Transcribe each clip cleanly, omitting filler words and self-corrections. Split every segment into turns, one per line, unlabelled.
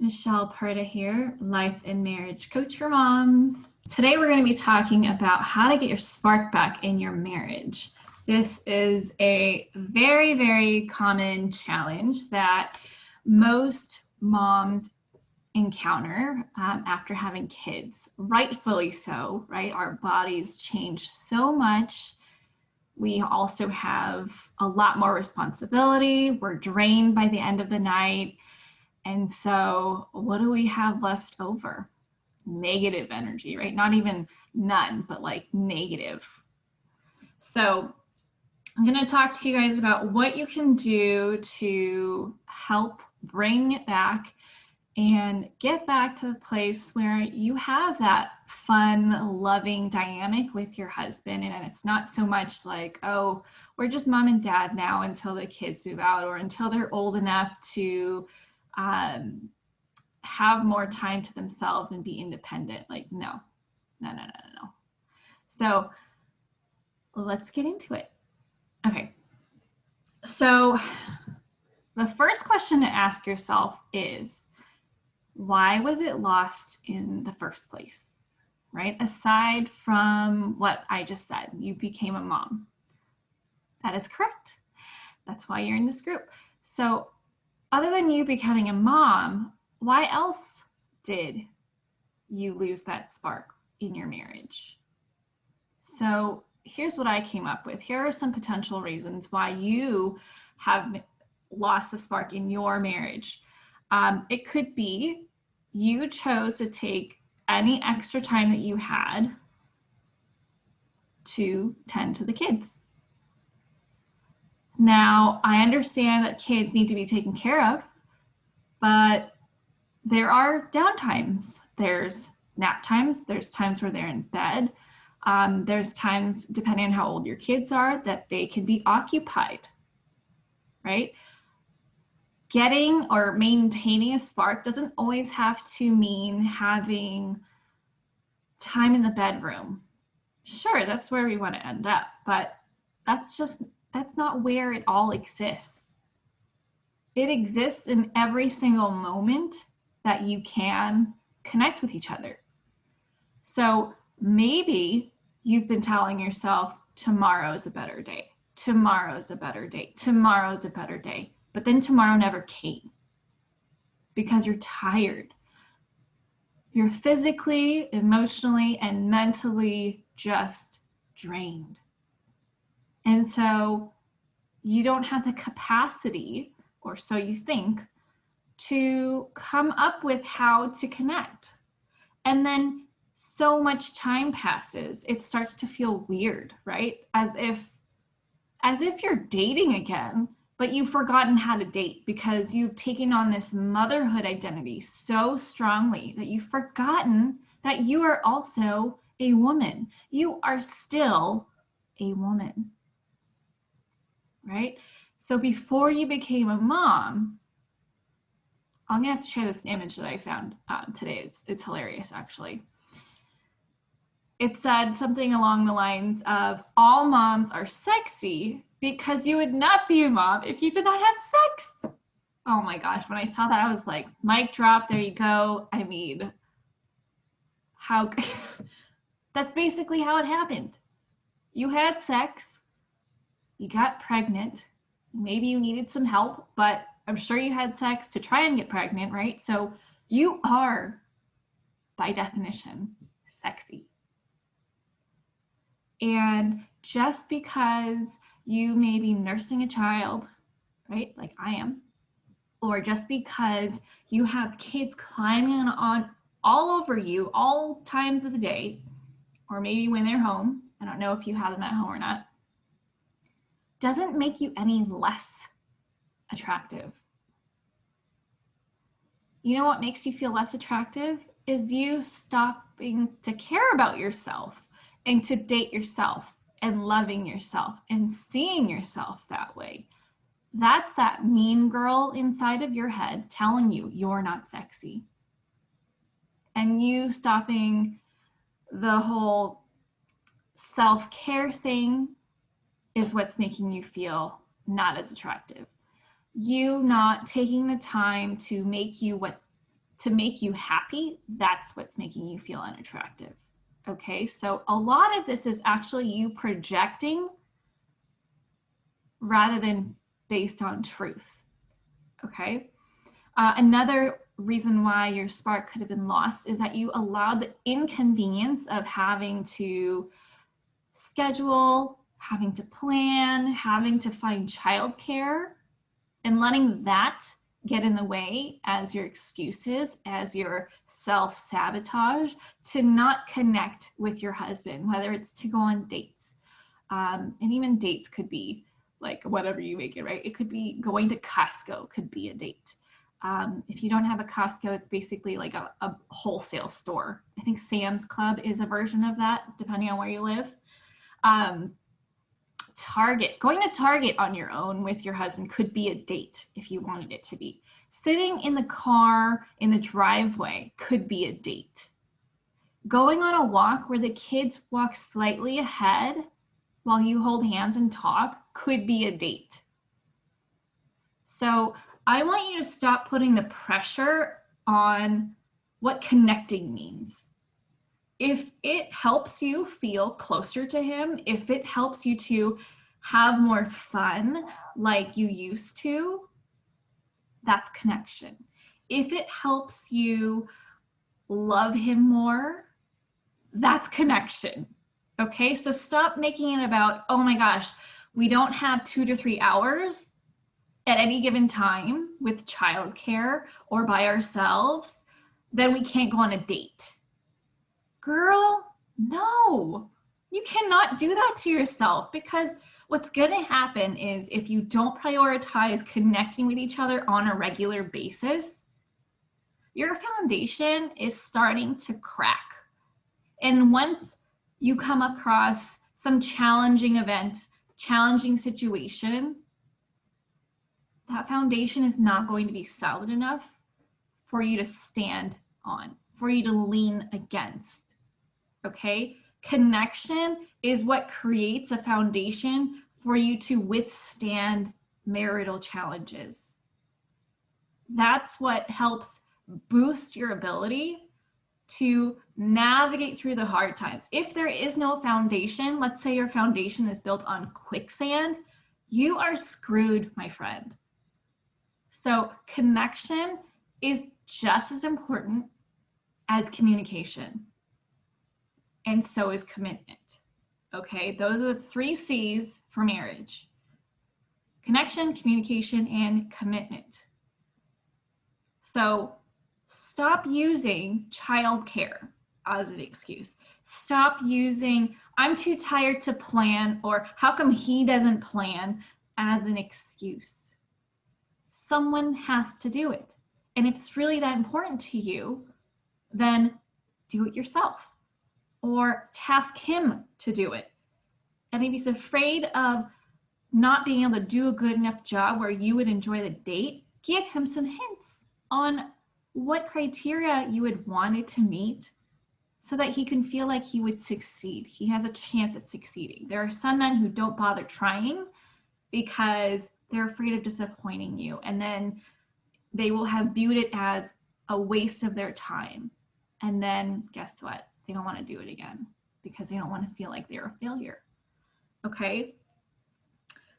Michelle Perda here, life and marriage coach for moms. Today we're going to be talking about how to get your spark back in your marriage. This is a very, very common challenge that most moms encounter after having kids, rightfully so, right? Our bodies change so much. We also have a lot more responsibility. We're drained by the end of the night. And so what do we have left over? Negative energy, right? Not even none, but like negative. So I'm going to talk to you guys about what you can do to help bring it back and get back to the place where you have that fun, loving dynamic with your husband. And it's not so much like, oh, we're just mom and dad now until the kids move out or until they're old enough to have more time to themselves and be independent. Like, no. So let's get into it. Okay. So the first question to ask yourself is, why was it lost in the first place, right? Aside from what I just said, you became a mom. That is correct. That's why you're in this group. So other than you becoming a mom, why else did you lose that spark in your marriage? So here's what I came up with. Here are some potential reasons why you have lost the spark in your marriage. It could be you chose to take any extra time that you had to tend to the kids. Now, I understand that kids need to be taken care of, but there are downtimes. There's nap times. There's times where they're in bed. There's times, depending on how old your kids are, that they can be occupied, right? Getting or maintaining a spark doesn't always have to mean having time in the bedroom. Sure, that's where we want to end up, but that's not where it all exists. It exists in every single moment that you can connect with each other. So maybe you've been telling yourself, tomorrow's a better day. Tomorrow's a better day. Tomorrow's a better day. But then tomorrow never came because you're tired. You're physically, emotionally, and mentally just drained. And so you don't have the capacity, or so you think, to come up with how to connect. And then so much time passes, it starts to feel weird, right? As if you're dating again, but you've forgotten how to date because you've taken on this motherhood identity so strongly that you've forgotten that you are also a woman. You are still a woman, right? So before you became a mom, I'm gonna have to share this image that I found today. It's hilarious, actually. It said something along the lines of, all moms are sexy because you would not be a mom if you did not have sex. Oh my gosh, when I saw that, I was like, mic drop, there you go. I mean, how, that's basically how it happened. You had sex, you got pregnant, maybe you needed some help, but I'm sure you had sex to try and get pregnant, right? So you are, by definition, sexy. And just because you may be nursing a child, right, like I am, or just because you have kids climbing on all over you all times of the day, or maybe when they're home, I don't know if you have them at home or not, doesn't make you any less attractive. You know what makes you feel less attractive is you stopping to care about yourself and to date yourself and loving yourself and seeing yourself that way. That's that mean girl inside of your head telling you you're not sexy. And you stopping the whole self-care thing is what's making you feel not as attractive. You not taking the time to make you what to make you happy, that's what's making you feel unattractive. Okay, so a lot of this is actually you projecting rather than based on truth. Okay, another reason why your spark could have been lost is that you allowed the inconvenience of having to schedule, having to plan, having to find childcare, and letting that get in the way as your excuses, as your self-sabotage to not connect with your husband, whether it's to go on dates. And even dates could be like whatever you make it, right? It could be going to Costco, could be a date. If you don't have a Costco, it's basically like a wholesale store. I think Sam's Club is a version of that, depending on where you live. Target, going to Target on your own with your husband could be a date if you wanted it to be. Sitting in the car in the driveway could be a date. Going on a walk where the kids walk slightly ahead while you hold hands and talk could be a date. So I want you to stop putting the pressure on what connecting means. If it helps you feel closer to him, if it helps you to have more fun like you used to, that's connection. If it helps you love him more, that's connection. Okay, so stop making it about, oh my gosh, we don't have 2 to 3 hours at any given time with childcare or by ourselves, then we can't go on a date. Girl, no, you cannot do that to yourself, because what's going to happen is if you don't prioritize connecting with each other on a regular basis, your foundation is starting to crack. And once you come across some challenging event, challenging situation, that foundation is not going to be solid enough for you to stand on, for you to lean against. Okay? Connection is what creates a foundation for you to withstand marital challenges. That's what helps boost your ability to navigate through the hard times. If there is no foundation, let's say your foundation is built on quicksand, you are screwed, my friend. So connection is just as important as communication. And so is commitment. Okay, those are the 3 C's for marriage: connection, communication, and commitment. So stop using childcare as an excuse. Stop using, I'm too tired to plan, or how come he doesn't plan, as an excuse. Someone has to do it. And if it's really that important to you, then do it yourself, or task him to do it. And if he's afraid of not being able to do a good enough job where you would enjoy the date, give him some hints on what criteria you would want it to meet so that he can feel like he would succeed. He has a chance at succeeding. There are some men who don't bother trying because they're afraid of disappointing you, and then they will have viewed it as a waste of their time. And then guess what? They don't want to do it again because they don't want to feel like they're a failure. Okay?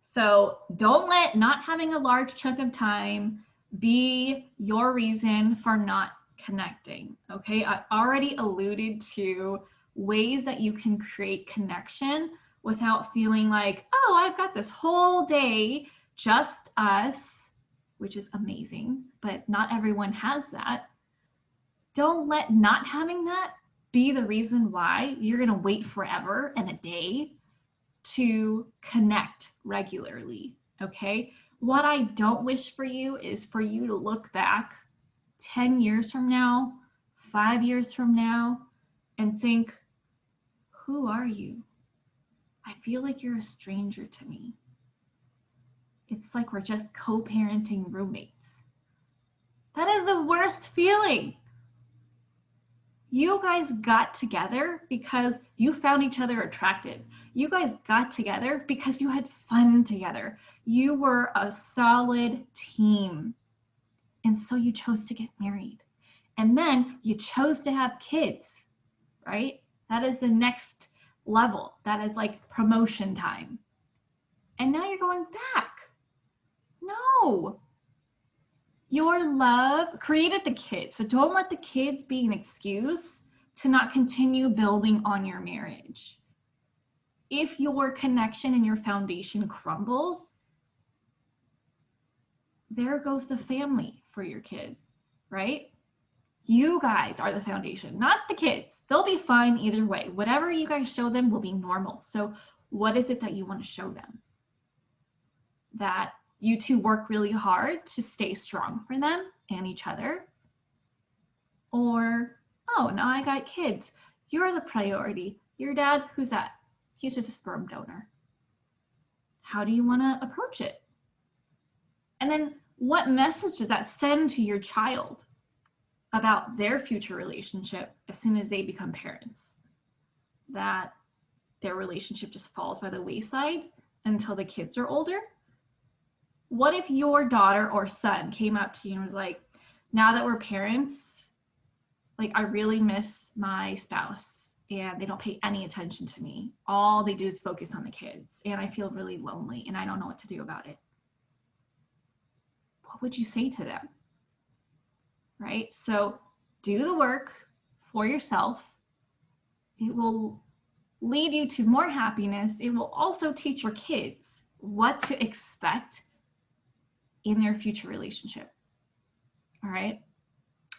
So don't let not having a large chunk of time be your reason for not connecting. Okay? I already alluded to ways that you can create connection without feeling like, oh, I've got this whole day, just us, which is amazing, but not everyone has that. Don't let not having that be the reason why you're going to wait forever and a day to connect regularly. Okay? What I don't wish for you is for you to look back 10 years from now, 5 years from now, and think, who are you? I feel like you're a stranger to me. It's like we're just co-parenting roommates. That is the worst feeling. You guys got together because you found each other attractive. You guys got together because you had fun together. You were a solid team. And so you chose to get married. And then you chose to have kids, right? That is the next level. That is like promotion time. And now you're going back. No. Your love created the kids. So don't let the kids be an excuse to not continue building on your marriage. If your connection and your foundation crumbles, there goes the family for your kid, right? You guys are the foundation, not the kids. They'll be fine either way. Whatever you guys show them will be normal. So what is it that you want to show them? That you two work really hard to stay strong for them and each other? Or, oh, now I got kids. You're the priority. Your dad, who's that? He's just a sperm donor. How do you want to approach it? And then what message does that send to your child about their future relationship as soon as they become parents? That their relationship just falls by the wayside until the kids are older? What if your daughter or son came up to you and was like, now that we're parents, like I really miss my spouse and they don't pay any attention to me. All they do is focus on the kids and I feel really lonely and I don't know what to do about it. What would you say to them? Right? So do the work for yourself. It will lead you to more happiness. It will also teach your kids what to expect in their future relationship. All right.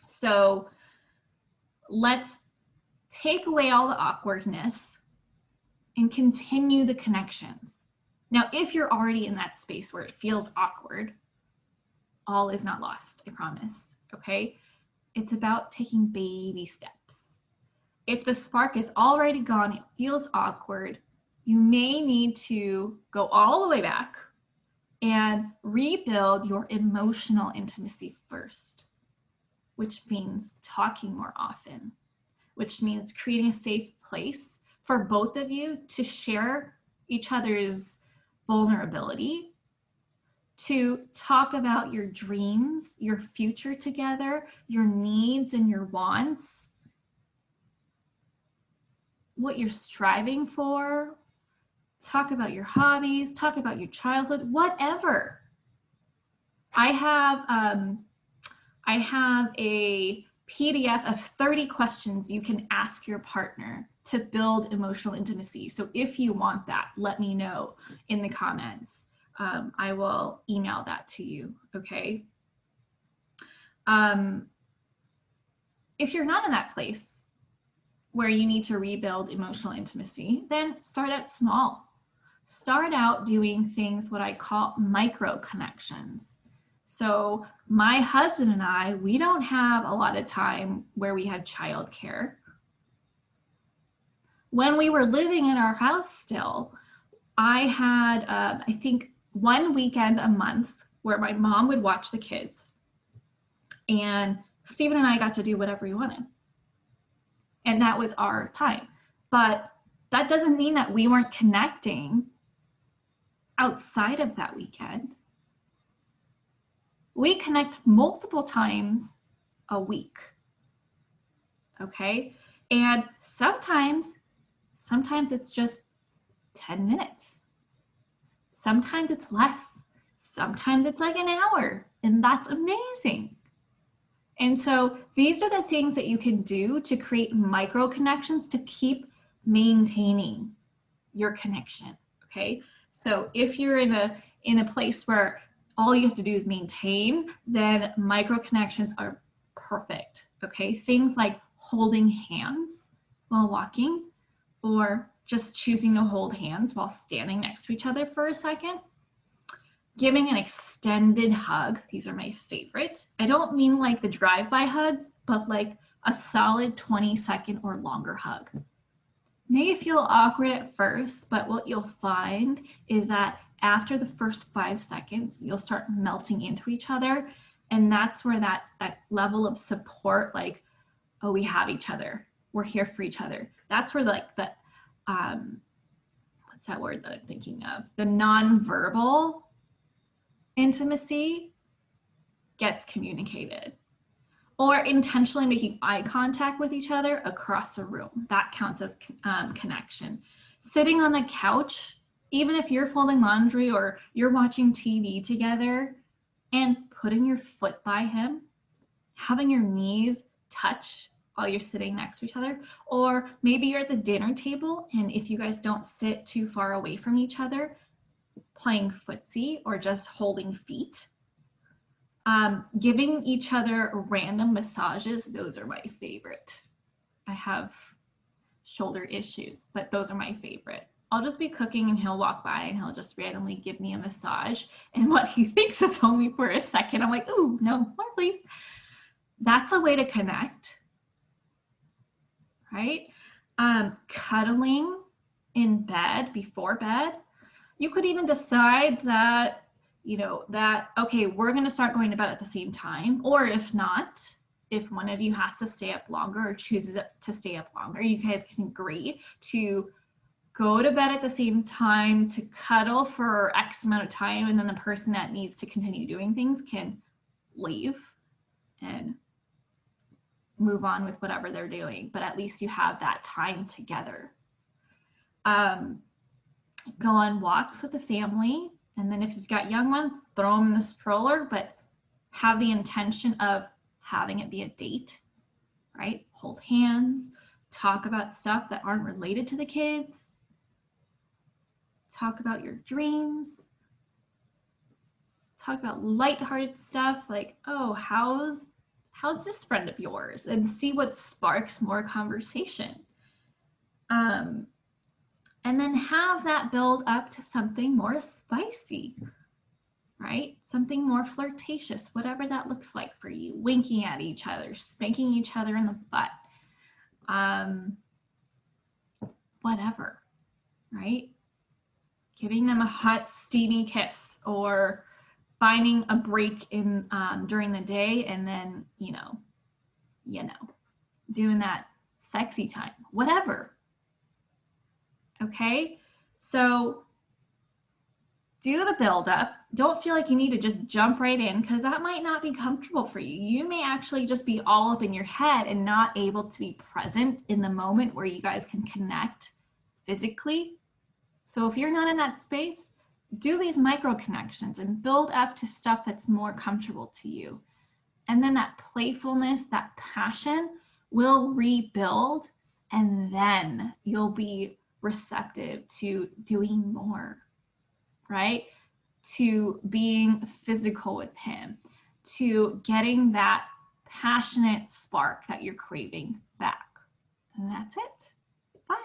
So let's take away all the awkwardness and continue the connections. Now, if you're already in that space where it feels awkward, all is not lost, I promise. Okay. It's about taking baby steps. If the spark is already gone, it feels awkward, you may need to go all the way back and rebuild your emotional intimacy first, which means talking more often, which means creating a safe place for both of you to share each other's vulnerability, to talk about your dreams, your future together, your needs and your wants, what you're striving for. Talk about your hobbies, talk about your childhood, whatever. I have a PDF of 30 questions you can ask your partner to build emotional intimacy. So if you want that, let me know in the comments. I will email that to you, okay? If you're not in that place where you need to rebuild emotional intimacy, then start out small. Start out doing things what I call micro connections. So my husband and I, we don't have a lot of time where we have childcare. When we were living in our house still, I had, I think, one weekend a month where my mom would watch the kids and Stephen and I got to do whatever we wanted. And that was our time. But that doesn't mean that we weren't connecting outside of that weekend. We connect multiple times a week, okay? And sometimes it's just 10 minutes. Sometimes it's less. Sometimes it's like an hour, and that's amazing. And so these are the things that you can do to create micro connections to keep maintaining your connection, okay? So if you're in a place where all you have to do is maintain, then micro connections are perfect, okay? Things like holding hands while walking, or just choosing to hold hands while standing next to each other for a second. Giving an extended hug, these are my favorite. I don't mean like the drive-by hugs, but like a solid 20-second or longer hug. May feel awkward at first, but what you'll find is that after the first 5 seconds, you'll start melting into each other. And that's where that level of support, like, oh, we have each other, we're here for each other. That's where like the, what's that word that I'm thinking of? The nonverbal intimacy gets communicated. or intentionally making eye contact with each other across a room. That counts as connection. Sitting on the couch, even if you're folding laundry or you're watching TV together, and putting your foot by him, having your knees touch while you're sitting next to each other, or maybe you're at the dinner table and if you guys don't sit too far away from each other, playing footsie or just holding feet. Giving each other random massages, those are my favorite. I have shoulder issues, but those are my favorite. I'll just be cooking and he'll walk by and he'll just randomly give me a massage. And what he thinks it's only for a second, I'm like, ooh, no, more please. That's a way to connect, right? Cuddling in bed, before bed. You could even decide that, you know, that, okay, we're going to start going to bed at the same time. Or if not, if one of you has to stay up longer or chooses to stay up longer, you guys can agree to go to bed at the same time, to cuddle for X amount of time, and then the person that needs to continue doing things can leave and move on with whatever they're doing. But at least you have that time together. Go on walks with the family. And then if you've got young ones, throw them in the stroller, but have the intention of having it be a date, right? Hold hands, talk about stuff that aren't related to the kids, talk about your dreams, talk about lighthearted stuff like, oh, how's this friend of yours? And see what sparks more conversation. And then have that build up to something more spicy, right? Something more flirtatious, whatever that looks like for you. Winking at each other, spanking each other in the butt, whatever, right? Giving them a hot, steamy kiss, or finding a break in during the day, and then, you know, doing that sexy time, whatever. Okay, so do the build up. Don't feel like you need to just jump right in, because that might not be comfortable for you. You may actually just be all up in your head and not able to be present in the moment where you guys can connect physically. So if you're not in that space, do these micro connections and build up to stuff that's more comfortable to you. And then that playfulness, that passion will rebuild, and then you'll be receptive to doing more, right? To being physical with him, to getting that passionate spark that you're craving back. And that's it. Bye.